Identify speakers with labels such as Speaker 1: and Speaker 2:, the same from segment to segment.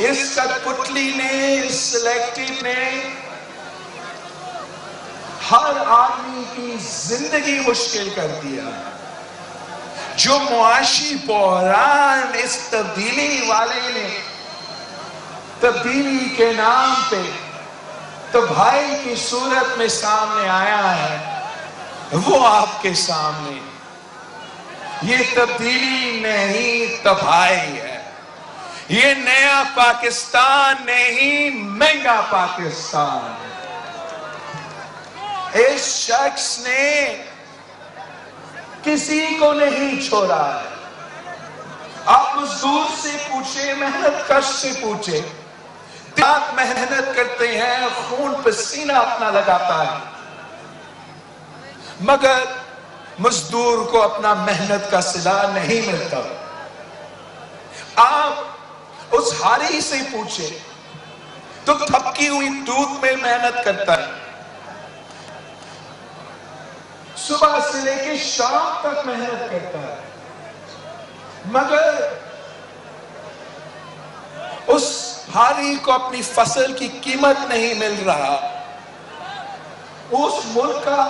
Speaker 1: اس کٹپتلی نے، اس سلیکٹڈ نے ہر آدمی کی زندگی مشکل کر دیا. جو معاشی بحران اس تبدیلی والے نے تبدیلی کے نام پہ تباہی کی صورت میں سامنے آیا ہے، وہ آپ کے سامنے یہ تبدیلی نہیں تباہی ہے. یہ نیا پاکستان نہیں، مہنگا پاکستان ہے. اس شخص نے کسی کو نہیں چھوڑا ہے. آپ مزدور سے پوچھیں، محنت کش سے پوچھیں، آپ محنت کرتے ہیں، خون پسینہ اپنا لگاتا ہے، مگر مزدور کو اپنا محنت کا صلہ نہیں ملتا. آپ اس ہاری سے پوچھیں تو تھپکی ہوئی دودھ میں محنت کرتا ہے، صبح سے لے کے شام تک محنت کرتا ہے، مگر اس ہاری کو اپنی فصل کی قیمت نہیں مل رہا. اس ملک کا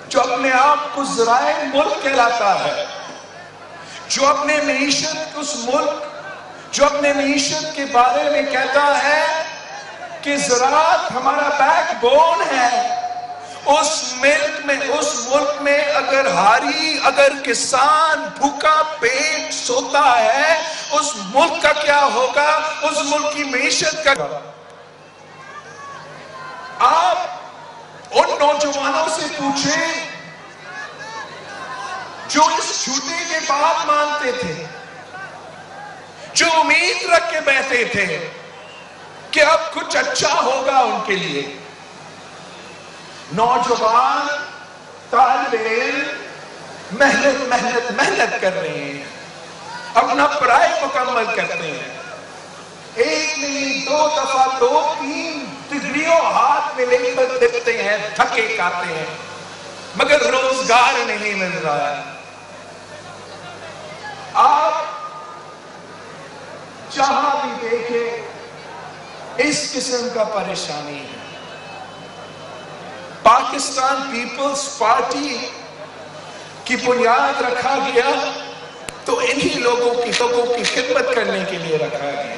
Speaker 1: جو اپنے آپ کو ذرائع ملک کہلاتا ہے، جو اپنے معیشت، اس ملک جو اپنے معیشت کے بارے میں کہتا ہے کہ زراعت ہمارا بیک بون ہے، اس ملک میں اگر ہاری، اگر کسان بھوکا پیٹ سوتا ہے، اس ملک کا کیا ہوگا؟ اس ملک کی معیشت کا. آپ ان نوجوانوں سے پوچھیں جو اس جھوٹے کے بات مانتے تھے، جو امید رکھ کے بیٹھے تھے کہ اب کچھ اچھا ہوگا ان کے لیے. نوجوان طالب علم محنت کر رہے ہیں، اپنا پڑھائی مکمل کرتے ہیں، ایک نہیں، دو دفعہ، دو تین ڈگریوں ہاتھ میں لے کر دیکھتے ہیں، تھکے کاتے ہیں، مگر روزگار نہیں مل رہا ہے. آپ جہاں بھی دیکھیں اس قسم کا پریشانی ہے. پاکستان پیپلز پارٹی کی بنیاد رکھا گیا تو انہی لوگوں کی خدمت کرنے کے لیے رکھا گیا.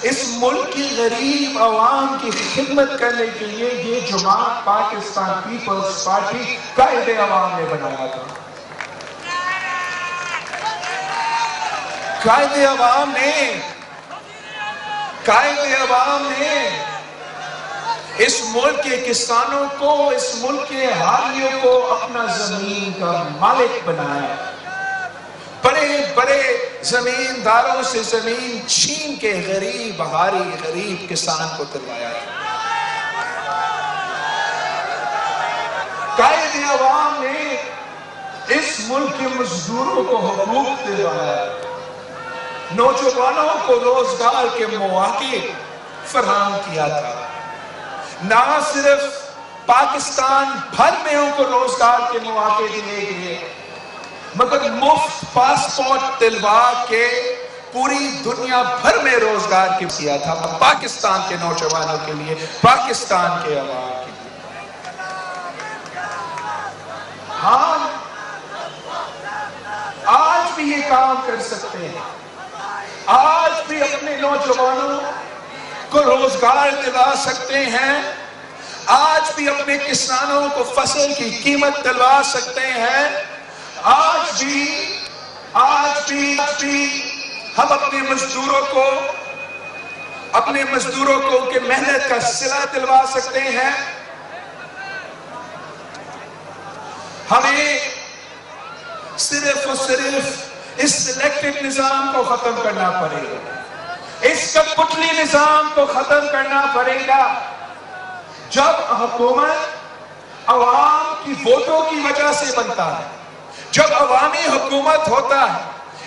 Speaker 1: اس ملک کی غریب عوام کی خدمت کرنے کے لیے یہ جماعت پاکستان پیپلز پارٹی قائد عوام نے بنایا تھا. قائد عوام نے اس ملک کے کسانوں کو، اس ملک کے حالیوں کو اپنا زمین کا مالک بنایا. بڑے بڑے زمینداروں سے زمین چھین کے غریب ہاری، غریب کسان کو دلوایا. قائد عوام نے اس ملک کے مزدوروں کو حقوق دلوایا، نوجوانوں کو روزگار کے مواقع فراہم کیا تھا. نہ صرف پاکستان بھر میں ان کو روزگار کے مواقع دیے گئے، مگر مفت پاسپورٹ دلوا کے پوری دنیا بھر میں روزگار کی کیا تھا پاکستان کے نوجوانوں کے لیے، پاکستان کے عوام کے لیے. ہاں آج بھی یہ کام کر سکتے ہیں، آج بھی اپنے نوجوانوں کو روزگار دلا سکتے ہیں، آج بھی اپنے کسانوں کو فصل کی قیمت دلوا سکتے ہیں، آج بھی ہم اپنے مزدوروں کو کہ محنت کا صلہ دلوا سکتے ہیں. ہمیں صرف اور صرف اس سلیکٹڈ نظام کو ختم کرنا پڑے گا، اس کٹپتلی نظام کو ختم کرنا پڑے گا. جب حکومت عوام کی ووٹوں کی وجہ سے بنتا ہے، جب عوامی حکومت ہوتا ہے،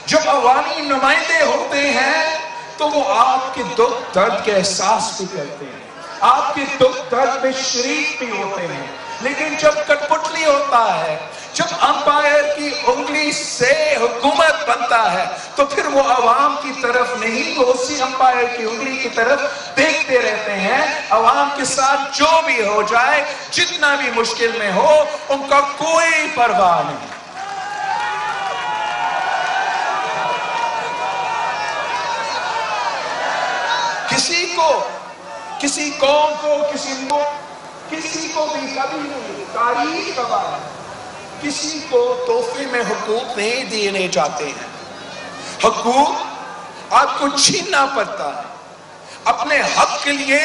Speaker 1: جب عوامی نمائندے ہوتے ہیں، تو وہ آپ کے دکھ درد کے احساس بھی کرتے ہیں، آپ کے دکھ درد میں شریک بھی ہوتے ہیں. لیکن جب کٹپتلی ہوتا ہے، جب امپائر کی انگلی سے حکومت بنتا ہے تو پھر وہ عوام کی طرف نہیں، وہ اسی امپائر کی انگلی کی طرف دیکھتے رہتے ہیں۔ عوام کے ساتھ جو بھی ہو جائے، جتنا بھی مشکل میں ہو، ان کا کوئی پرواہ نہیں۔ کسی قوم کو، کسی کو بھی کبھی نہیں، تاریخ گواہ ہے، کسی کو تحفے میں حقوق نہیں دینے جاتے ہیں۔ حقوق آپ کو چھیننا پڑتا ہے، اپنے حق کے لیے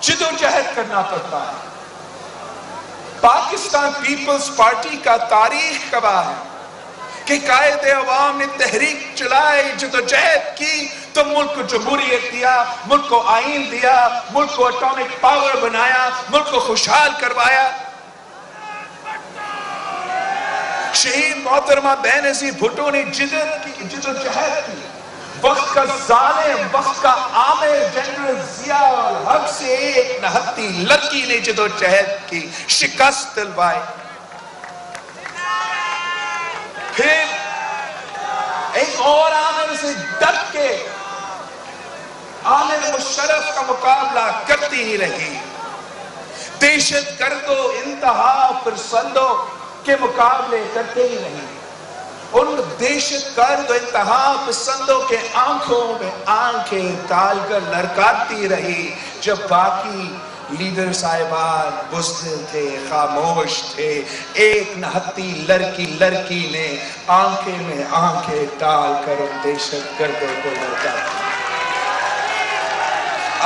Speaker 1: جدوجہد کرنا پڑتا ہے۔ پاکستان پیپلز پارٹی کا تاریخ گواہ ہے کہ قائد عوام نے تحریک چلائی، جدوجہد کی تو ملک کو جمہوریت دیا، ملک کو آئین دیا، ملک کو اٹامک پاور بنایا، ملک کو خوشحال کروایا۔ شہید محترمہ بینظیر بھٹو نے جدوجہد کی، وقت کا ظالم، وقت کا عامر جنرل ضیاء الحق سے ایک نہتی لڑکی نے جدوجہد کی، شکست دلوائی۔ پھر ایک اور عامر سے ڈٹ کے عامر مشرف کا مقابلہ کرتی ہی رہی۔ دہشت گردوں، انتہا پسندوں کے مقابلے کرتے ہی رہی۔ ان دہشت گرد و انتہا پسندوں کے آنکھوں میں آنکھیں ڈال کر لڑکاتی رہی، جب باقی لیڈر صاحبان بزدل تھے، خاموش تھے۔ ایک نہتی لڑکی نے آنکھیں میں آنکھیں ڈال کر ان دہشت گردوں کو لڑکایا۔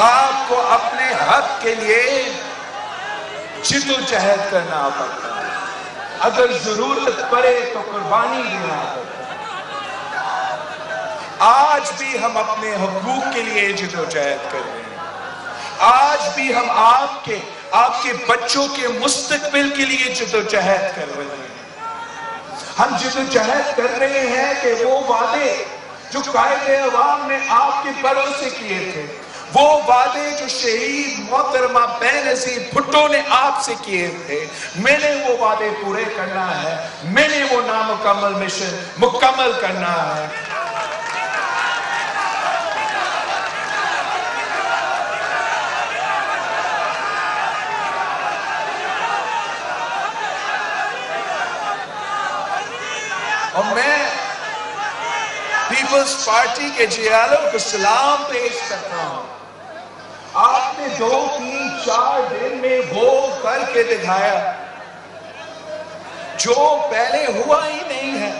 Speaker 1: آپ کو اپنے حق کے لیے جدوجہد کرنا پڑتا ہے، اگر ضرورت پڑے تو قربانی دینا پڑتا ہے۔ آج بھی ہم اپنے حقوق کے لیے جدوجہد کر رہے ہیں۔ آج بھی ہم آپ کے بچوں کے مستقبل کے لیے جدوجہد کر رہے ہیں۔ ہم جدوجہد کر رہے ہیں کہ وہ وعدے جو قائد عوام نے آپ کے بھروسے کیے تھے، وہ وعدے جو شہید محترمہ بینظیر بھٹو نے آپ سے کیے تھے، میں نے وہ وعدے پورے کرنا ہے، میں نے وہ نامکمل مشن مکمل کرنا ہے۔ اور میں پیپلز پارٹی کے جیالوں کو سلام پیش کرتا ہوں۔ آپ نے 2, 3, 4 دن میں وہ کر کے دکھایا جو پہلے ہوا ہی نہیں ہے۔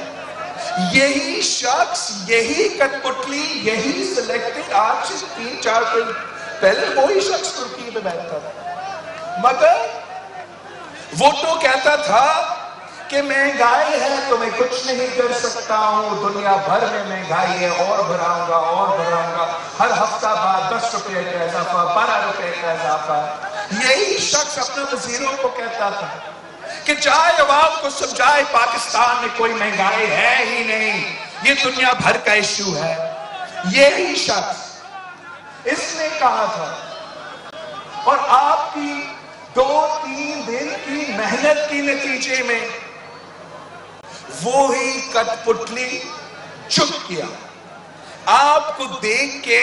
Speaker 1: یہی شخص، یہی کٹپٹلی، یہی سلیکٹڈ، آج سے 3-4 دن پہلے وہی شخص ترکی میں بیٹھتا تھا، مگر وہ تو کہتا تھا کہ مہنگائی ہے تو میں کچھ نہیں کر سکتا ہوں، دنیا بھر میں مہنگائی ہے، اور بڑھاؤں گا، ہر ہفتہ بعد 10 روپے کا اضافہ، 12 روپے کا اضافہ۔ یہی شخص اپنے وزیروں کو کہتا تھا کہ جائے عوام کو سمجھائے پاکستان میں کوئی مہنگائی ہے ہی نہیں، یہ دنیا بھر کا ایشو ہے۔ یہی شخص اس نے کہا تھا، اور آپ کی 2-3 دن کی محنت کے نتیجے میں وہی کٹپٹلی چپ کیا۔ آپ کو دیکھ کے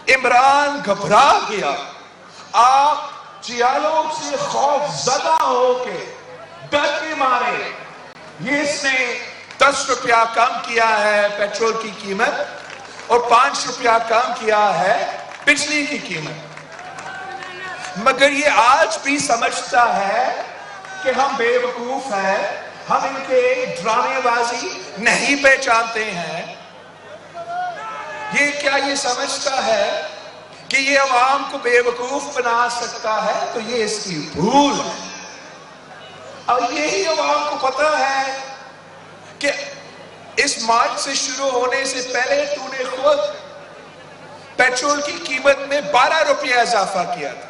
Speaker 1: عمران گھبرا گیا، آپ جیالوں سے خوف زدہ ہو کے ڈر کے مارے یہ اس نے 10 روپیہ کم کیا ہے پیٹرول کی قیمت اور 5 روپیہ کم کیا ہے بجلی کی قیمت، مگر یہ آج بھی سمجھتا ہے کہ ہم بے وقوف ہیں، ہم ان کے ڈرامے بازی نہیں پہچانتے ہیں۔ یہ کیا یہ سمجھتا ہے کہ یہ عوام کو بے وقوف بنا سکتا ہے؟ تو یہ اس کی بھول ہے۔ اور یہی عوام کو پتا ہے کہ اس مارچ سے شروع ہونے سے پہلے تو نے خود پیٹرول کی قیمت میں 12 روپیہ اضافہ کیا تھا،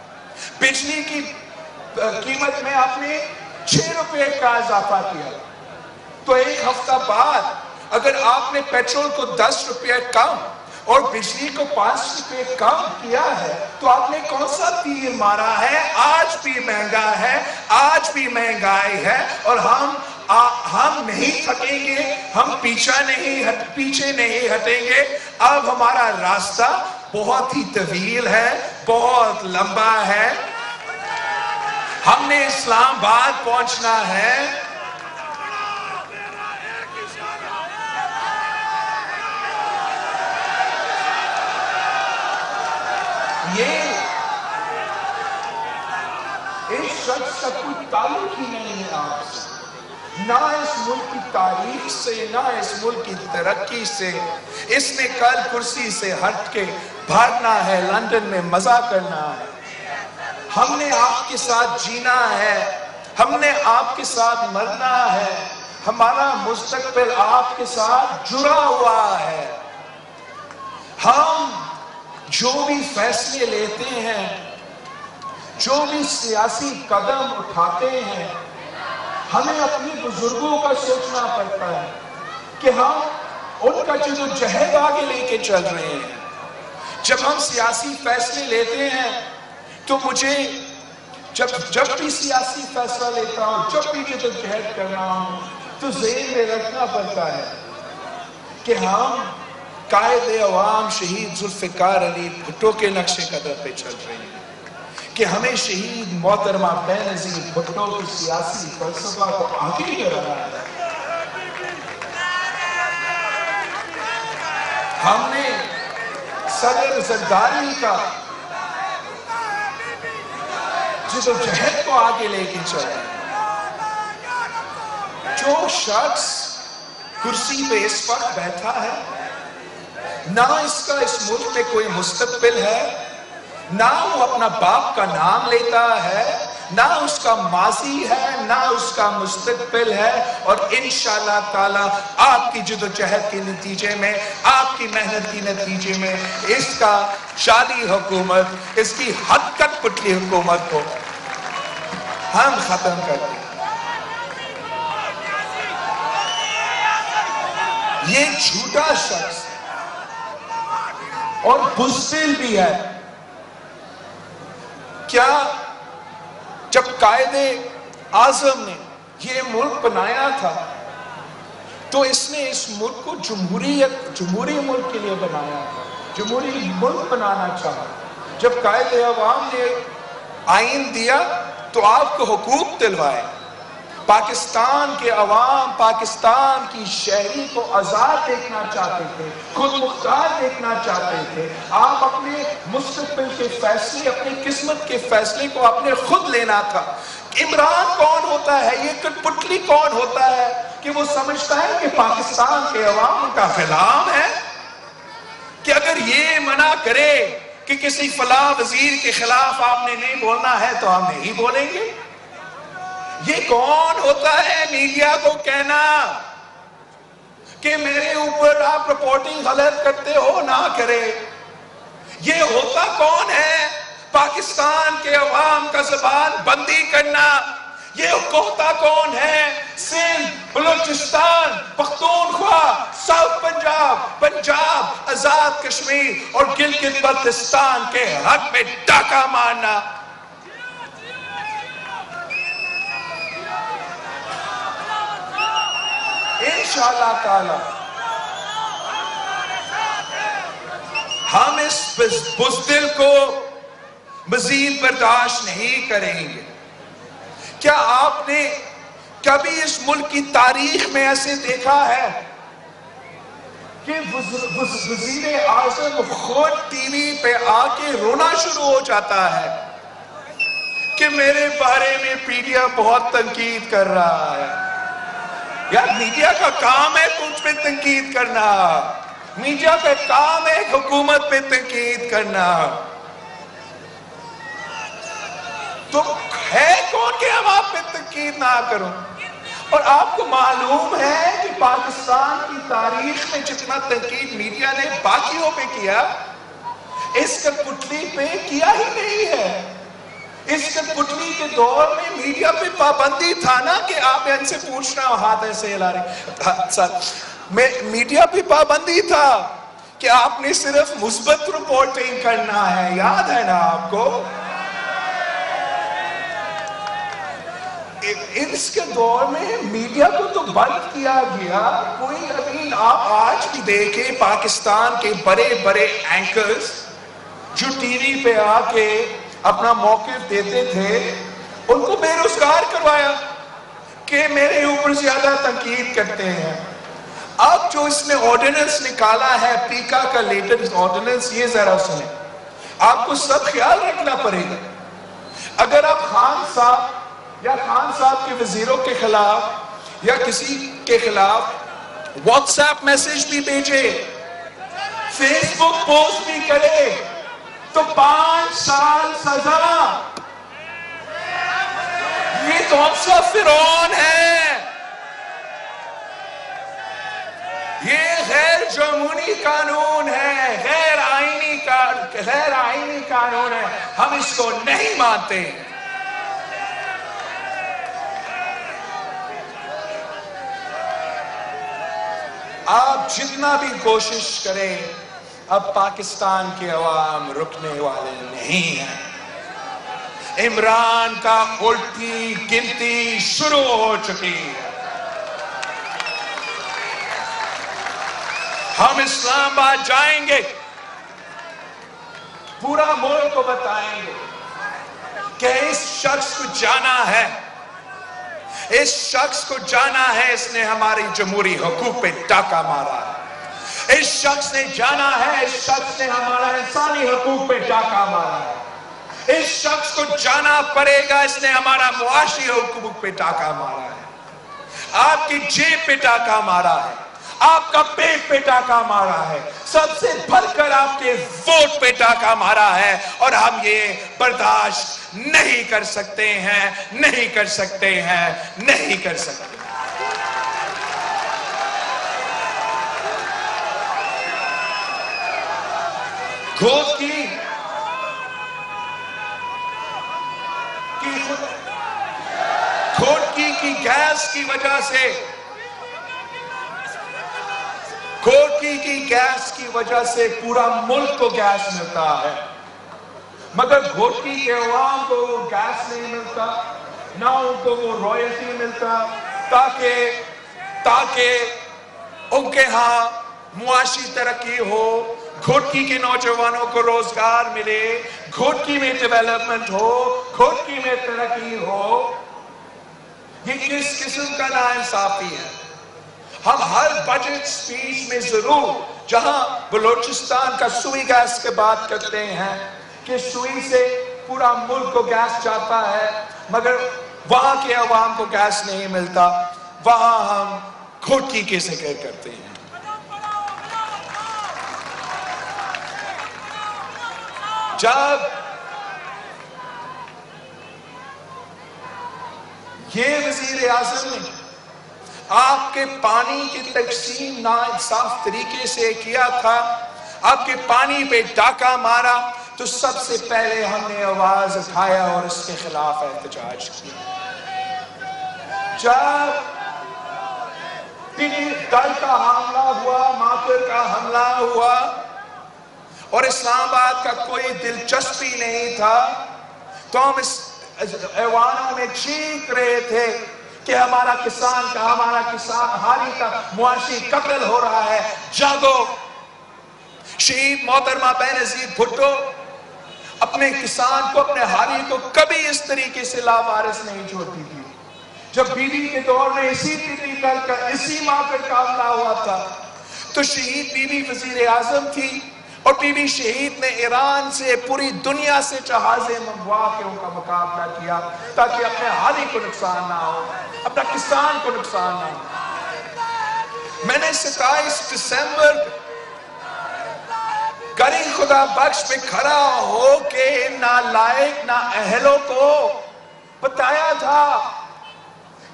Speaker 1: بجلی کی قیمت میں آپ نے 6 روپے کا اضافہ کیا، تو ایک ہفتہ بعد اگر آپ نے پیٹرول کو 10 روپیہ کم اور بجلی کو 5 روپے کم کیا ہے تو آپ نے کون سا تیر مارا ہے؟ آج بھی مہنگا ہے، آج بھی مہنگائی ہے، اور ہم نہیں تھکیں گے، ہم پیچھے نہیں ہٹیں گے۔ اب ہمارا راستہ بہت ہی طویل ہے، بہت لمبا ہے، ہم نے اسلام آباد پہنچنا ہے۔ اس شخص کا کوئی تعلق ہی نہیں ہے آپ سے، نہ اس ملک کی تاریخ سے، نہ اس ملک کی ترقی سے۔ اس نے کل کرسی سے ہٹ کے بھاگنا ہے، لندن میں مزہ کرنا ہے۔ ہم نے آپ کے ساتھ جینا ہے، ہم نے آپ کے ساتھ مرنا ہے، ہمارا مستقبل آپ کے ساتھ جڑا ہوا ہے۔ ہم جو بھی فیصلے لیتے ہیں، جو بھی سیاسی قدم اٹھاتے ہیں، ہمیں اپنے بزرگوں کا سوچنا پڑتا ہے کہ ہم ان کا جدوجہد آگے لے کے چل رہے ہیں۔ جب ہم سیاسی فیصلے لیتے ہیں تو مجھے جب بھی سیاسی فیصلہ لیتا ہوں، جب بھی جدوجہد کر رہا ہوں، تو ذہن میں رکھنا پڑتا ہے کہ ہم قائد عوام شہید ذوالفقار علی بھٹو کے نقش قدم پہ چل رہے ہیں، کہ ہمیں شہید محترمہ بینظیر بھٹو کی سیاسی فلسفہ کو آگے بڑھانا ہے۔ ہم نے صدر زرداری کا جدوجہد کو آگے لے کے چلا۔ جو شخص کرسی پہ اس وقت بیٹھا ہے، نہ اس کا اس ملک میں کوئی مستقبل ہے، نہ وہ اپنا باپ کا نام لیتا ہے، نہ اس کا ماضی ہے، نہ اس کا مستقبل ہے، اور انشاءاللہ تعالی آپ کی جدوجہد کے نتیجے میں، آپ کی محنت کے نتیجے میں اس کا شادی حکومت، اس کی حد کٹ پٹلی حکومت کو ہم ختم کر دیں۔ یہ جھوٹا شخص اور بزدل بھی ہے۔ کیا جب قائد اعظم نے یہ ملک بنایا تھا تو اس نے اس ملک کو جمہوری ملک کے لیے بنایا تھا، جمہوری ملک بنانا چاہا۔ جب قائد عوام نے آئین دیا تو آپ کو حقوق دلوائے، پاکستان کے عوام پاکستان کی شہری کو آزاد دیکھنا چاہتے تھے، خود مختار دیکھنا چاہتے تھے۔ آپ اپنے مستقبل کے فیصلے، اپنی قسمت کے فیصلے کو اپنے خود لینا تھا۔ عمران کون ہوتا ہے؟ یہ کٹ پتلی کون ہوتا ہے کہ وہ سمجھتا ہے کہ پاکستان کے عوام کا غلام ہے، کہ اگر یہ منع کرے کہ کسی فلاں وزیر کے خلاف آپ نے نہیں بولنا ہے تو ہم نہیں بولیں گے۔ یہ کون ہوتا ہے میڈیا کو کہنا کہ میرے اوپر آپ رپورٹنگ غلط کرتے ہو، نہ کرے؟ یہ ہوتا کون ہے پاکستان کے عوام کا زبان بندی کرنا؟ یہ ہوتا کون ہے سندھ، بلوچستان، پختونخوا، ساؤتھ پنجاب، آزاد کشمیر اور گلگت بلتستان کے حق میں ڈاکہ مارنا؟ انشاءاللہ تعالی ہم اس بزدل کو مزید برداشت نہیں کریں گے۔ کیا آپ نے کبھی اس ملک کی تاریخ میں ایسے دیکھا ہے کہ وزیر اعظم خود ٹی وی پہ آ کے رونا شروع ہو جاتا ہے کہ میرے بارے میں میڈیا بہت تنقید کر رہا ہے؟ یار میڈیا کا کام ہے تجھ پہ تنقید کرنا، میڈیا کا کام ہے حکومت پہ تنقید کرنا۔ تو ہے کون کہ ہم آپ پہ تنقید نہ کروں؟ اور آپ کو معلوم ہے کہ پاکستان کی تاریخ میں جتنا تنقید میڈیا نے باقیوں پہ کیا، اس کٹپتلی پہ کیا ہی نہیں ہے۔ اس کٹپتلی کے دور میں میڈیا پہ پابندی تھا نا کہ آپ ان سے پوچھنا، ہاتھ ایسے ہلا رہے، میڈیا پہ پابندی تھا کہ آپ نے صرف مثبت رپورٹنگ کرنا ہے، یاد ہے نا آپ کو؟ اس کے دور میں میڈیا کو تو بند کیا گیا، کوئی ابھی آپ آج بھی دیکھیں پاکستان کے بڑے بڑے اینکرز جو ٹی وی پہ آ کے اپنا موقف دیتے تھے، ان کو بے روزگار کروایا کہ میرے اوپر زیادہ تنقید کرتے ہیں۔ اب جو اس نے آرڈیننس نکالا ہے، پیکا کا لیٹسٹ آرڈیننس، یہ ذرا سنیں، آپ کو سب خیال رکھنا پڑے گا۔ اگر آپ خان صاحب یا خان صاحب کے وزیروں کے خلاف یا کسی کے خلاف واٹس ایپ میسج بھی بھیجے، فیس بک پوسٹ بھی کرے، تو 5 سال سزا۔ یہ کون سا فرعون ہے؟ یہ غیر جمہوری قانون ہے، غیر آئینی قانون ہے، ہم اس کو نہیں مانتے۔ آپ جتنا بھی کوشش کریں، اب پاکستان کے عوام رکنے والے نہیں ہیں۔ عمران کا الٹی گنتی شروع ہو چکی ہے۔ ہم اسلام آباد جائیں گے، پورا ملک کو بتائیں گے کہ اس شخص کو جانا ہے، اس شخص کو جانا ہے، اس نے ہماری جمہوری حقوق پہ ڈاکہ مارا ہے، اس شخص نے جانا ہے، اس شخص نے ہمارا انسانی حقوق پہ ڈاکہ مارا ہے، اس شخص کو جانا پڑے گا، اس نے ہمارا معاشی حقوق پہ ڈاکہ مارا ہے، آپ کی جیب پہ ڈاکہ مارا ہے، آپ کا پیٹ پہ ڈاکہ مارا ہے، سب سے بڑھ کر آپ کے ووٹ پہ ڈاکہ مارا ہے، اور ہم یہ برداشت نہیں کر سکتے ہیں، نہیں کر سکتے ہیں، نہیں کر سکتے۔ گھوٹکی کی گیس کی وجہ سے، گھوٹکی کی گیس کی وجہ سے پورا ملک کو گیس ملتا ہے، مگر گھوٹکی کے عوام کو وہ گیس نہیں ملتا، نہ ان کو وہ رائلٹی ملتا، تاکہ ان کے ہاں معاشی ترقی ہو، گھوٹکی کے نوجوانوں کو روزگار ملے، گھوٹکی میں ڈیولپمنٹ ہو، گھوٹکی میں ترقی ہو۔ یہ کس قسم کا ناانصافی ہے؟ ہم ہر بجٹ سپیچ میں ضرور، جہاں بلوچستان کا سوئی گیس کے بات کرتے ہیں کہ سوئی سے پورا ملک کو گیس جاتا ہے، مگر وہاں کے عوام کو گیس نہیں ملتا، وہاں ہم گھوٹکی کے ذکر کرتے ہیں۔ جب یہ وزیر اعظم نے آپ کے پانی کی تقسیم ناانصاف طریقے سے کیا تھا، آپ کے پانی پہ ڈاکہ مارا، تو سب سے پہلے ہم نے آواز اٹھایا اور اس کے خلاف احتجاج کیا۔ جب دل کا حملہ ہوا، ماکر کا حملہ ہوا، اور اسلام آباد کا کوئی دلچسپی نہیں تھا، تو ہم اس ایوانوں میں چیخ رہے تھے کہ ہمارا کسان ہاری کا معاشی قتل ہو رہا ہے، جاگو۔ شہید محترمہ بینظیر بھٹو اپنے کسان کو، اپنے ہاری کو کبھی اس طریقے سے لاوارث نہیں چھوڑتی تھی۔ جب بی بی کے دور میں اسی ماکر کا حملہ ہوا تھا، تو شہید بی بی وزیر اعظم تھی، اور بی بی شہید نے ایران سے، پوری دنیا سے جہازیں منگوا کے ان کا مقابلہ کیا، تاکہ اپنے ہاری کو نقصان نہ ہو، اپنا کسان کو نقصان نہ ہو۔ میں نے 27 دسمبر گری خدا بخش میں کھڑا ہو کے نالائق نااہلوں کو بتایا تھا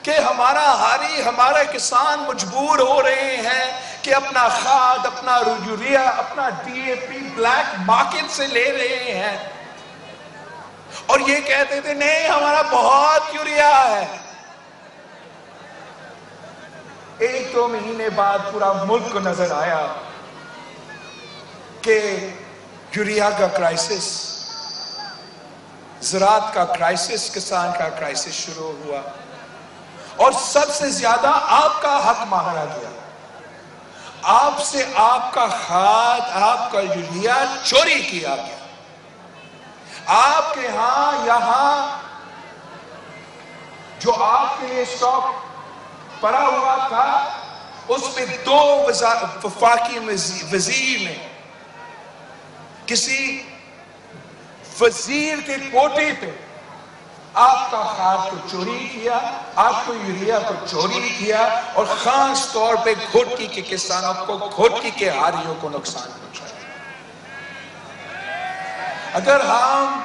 Speaker 1: کہ ہمارا ہاری، ہمارا کسان مجبور ہو رہے ہیں کہ اپنا کھاد، اپنا یوریا، اپنا D A P black market سے لے رہے ہیں، اور یہ کہتے تھے نہیں ہمارا بہت یوریا ہے۔ 1-2 مہینے بعد پورا ملک کو نظر آیا کہ یوریا کا کرائسس، زراعت کا کرائسس، کسان کا کرائسس شروع ہوا، اور سب سے زیادہ آپ کا حق مانگا گیا. آپ سے آپ کا کھاد، آپ کا یوریا چوری کیا گیا. آپ کے ہاں یہاں جو آپ کے لیے سٹاک پڑا ہوا تھا، اس میں 2 وفاقی وزیر نے کسی وزیر کے کوٹے پہ آپ کا کھاد کو چوری کیا، آپ کو یوریا کو چوری کیا، اور خاص طور پہ گھوٹکی کے کسانوں کو، گھوٹکی کے ہاریوں کو نقصان پہنچایا. اگر ہم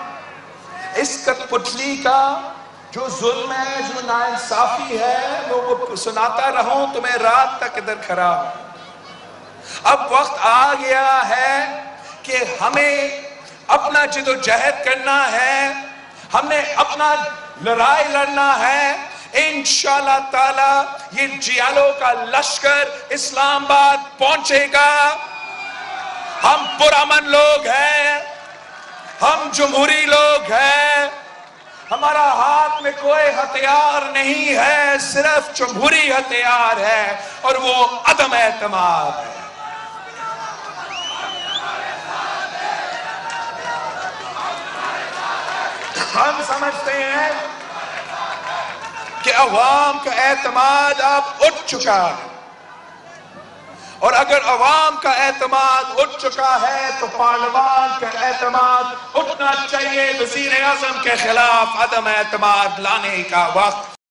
Speaker 1: اس کٹپتلی کا جو ظلم ہے، جو ناانصافی ہے، وہ سناتا رہوں تو میں رات تک ادھر کھڑا ہوں. اب وقت آ گیا ہے کہ ہمیں اپنا جدوجہد کرنا ہے، ہم نے اپنا لڑائی لڑنا ہے. انشاءاللہ تعالی یہ جیالوں کا لشکر اسلام آباد پہنچے گا. ہم پرامن لوگ ہیں، ہم جمہوری لوگ ہیں، ہمارا ہاتھ میں کوئی ہتھیار نہیں ہے، صرف جمہوری ہتھیار ہے، اور وہ عدم اعتماد ہے. ہم سمجھتے ہیں کہ عوام کا اعتماد اب اٹھ چکا ہے، اور اگر عوام کا اعتماد اٹھ چکا ہے تو پارلیمان کا اعتماد اٹھنا چاہیے. وزیر اعظم کے خلاف عدم اعتماد لانے کا وقت